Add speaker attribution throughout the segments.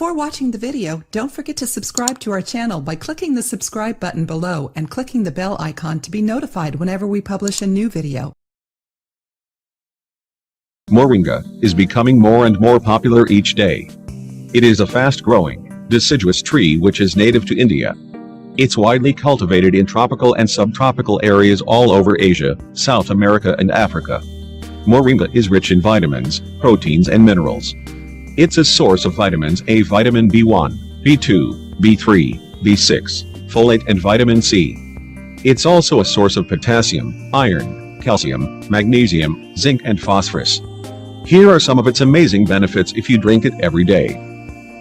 Speaker 1: Before watching the video, don't forget to subscribe to our channel by clicking the subscribe button below and clicking the bell icon to be notified whenever we publish a new video.
Speaker 2: Moringa is becoming more and more popular each day. It is a fast-growing, deciduous tree which is native to India. It's widely cultivated in tropical and subtropical areas all over Asia, South America and Africa. Moringa is rich in vitamins, proteins and minerals. It's a source of vitamins A, vitamin B1, B2, B3, B6, folate and vitamin C. It's also a source of potassium, iron, calcium, magnesium, zinc and phosphorus. Here are some of its amazing benefits if you drink it every day.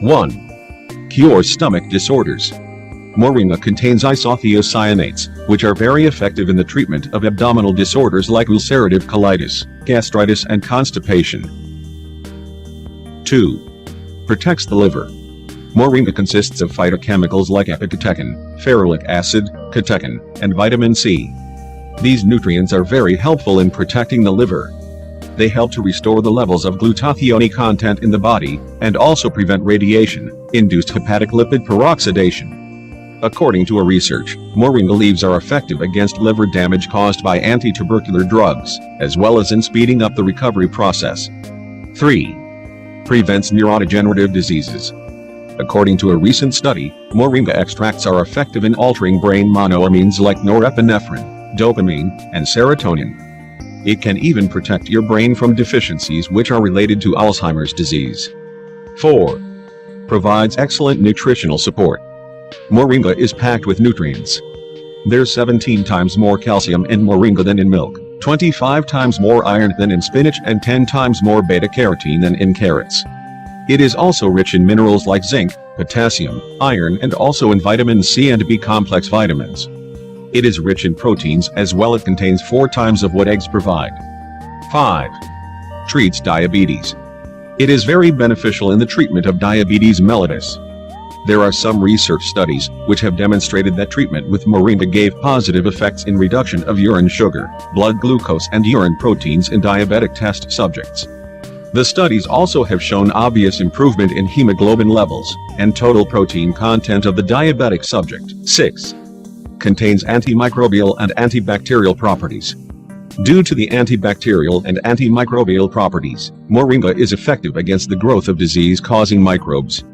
Speaker 2: 1. Cures stomach disorders. Moringa contains isothiocyanates, which are very effective in the treatment of abdominal disorders like ulcerative colitis, gastritis and constipation. 2. Protects the liver. Moringa consists of phytochemicals like epicatechin, ferulic acid, catechin, and vitamin C. These nutrients are very helpful in protecting the liver. They help to restore the levels of glutathione content in the body, and also prevent radiation-induced hepatic lipid peroxidation. According to a research, moringa leaves are effective against liver damage caused by anti-tubercular drugs, as well as in speeding up the recovery process. 3. Prevents neurodegenerative diseases. According to a recent study, moringa extracts are effective in altering brain monoamines like norepinephrine, dopamine, and serotonin. It can even protect your brain from deficiencies which are related to Alzheimer's disease. 4. Provides excellent nutritional support. Moringa is packed with nutrients. There's 17 times more calcium in moringa than in milk, 25 times more iron than in spinach and 10 times more beta-carotene than in carrots. It is also rich in minerals like zinc, potassium, iron and also in vitamin C and B complex vitamins. It is rich in proteins as well. It contains 4 times of what eggs provide. 5. Treats diabetes. It is very beneficial in the treatment of diabetes mellitus. There are some research studies which have demonstrated that treatment with moringa gave positive effects in reduction of urine sugar, blood glucose and urine proteins in diabetic test subjects. The studies also have shown obvious improvement in hemoglobin levels and total protein content of the diabetic subject. 6. Contains antimicrobial and antibacterial properties. Due to the antibacterial and antimicrobial properties, moringa is effective against the growth of disease-causing microbes.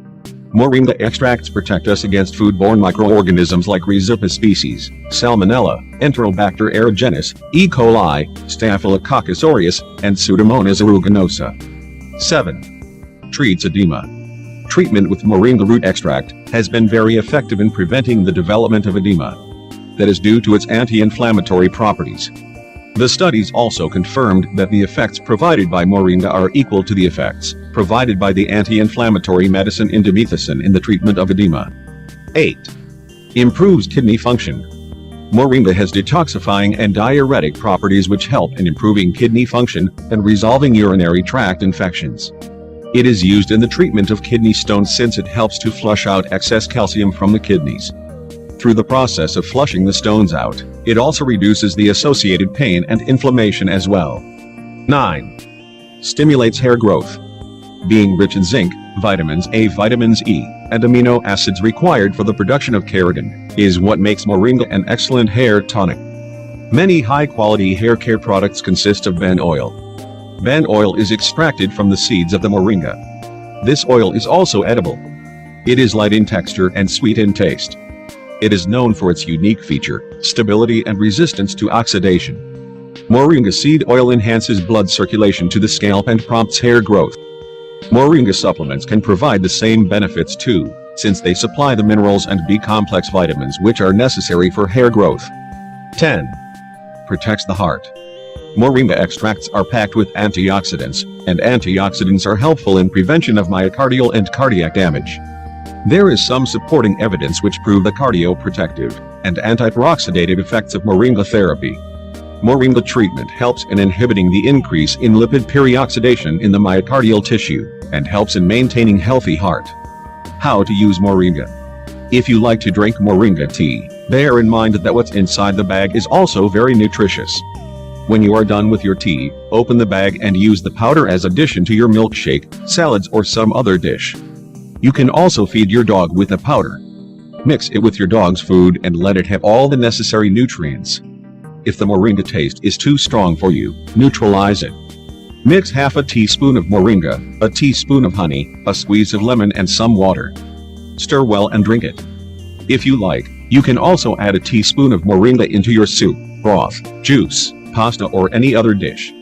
Speaker 2: Moringa extracts protect us against foodborne microorganisms like Rhizopus species, Salmonella, Enterobacter aerogenes, E. coli, Staphylococcus aureus, and Pseudomonas aeruginosa. 7. Treats edema. Treatment with moringa root extract has been very effective in preventing the development of edema. That is due to its anti-inflammatory properties. The studies also confirmed that the effects provided by moringa are equal to the effects provided by the anti-inflammatory medicine indomethacin in the treatment of edema. 8. Improves kidney function. Moringa has detoxifying and diuretic properties which help in improving kidney function and resolving urinary tract infections. It is used in the treatment of kidney stones since it helps to flush out excess calcium from the kidneys. Through the process of flushing the stones out, it also reduces the associated pain and inflammation as well. 9. Stimulates hair growth. Being rich in zinc, vitamins A, vitamins E, and amino acids required for the production of keratin, is what makes moringa an excellent hair tonic. Many high-quality hair care products consist of ban oil. Ban oil is extracted from the seeds of the moringa. This oil is also edible. It is light in texture and sweet in taste. It is known for its unique feature, stability and resistance to oxidation. Moringa seed oil enhances blood circulation to the scalp and prompts hair growth. Moringa supplements can provide the same benefits too, since they supply the minerals and B-complex vitamins which are necessary for hair growth. 10. Protects the heart. Moringa extracts are packed with antioxidants, and antioxidants are helpful in prevention of myocardial and cardiac damage. There is some supporting evidence which prove the cardioprotective and antiperoxidative effects of moringa therapy. Moringa treatment helps in inhibiting the increase in lipid peroxidation in the myocardial tissue, and helps in maintaining healthy heart. How to use moringa. If you like to drink moringa tea, bear in mind that what's inside the bag is also very nutritious. When you are done with your tea, open the bag and use the powder as addition to your milkshake, salads or some other dish. You can also feed your dog with the powder. Mix it with your dog's food and let it have all the necessary nutrients. If the moringa taste is too strong for you, neutralize it. Mix half a teaspoon of moringa, a teaspoon of honey, a squeeze of lemon and some water. Stir well and drink it. If you like, you can also add a teaspoon of moringa into your soup, broth, juice, pasta or any other dish.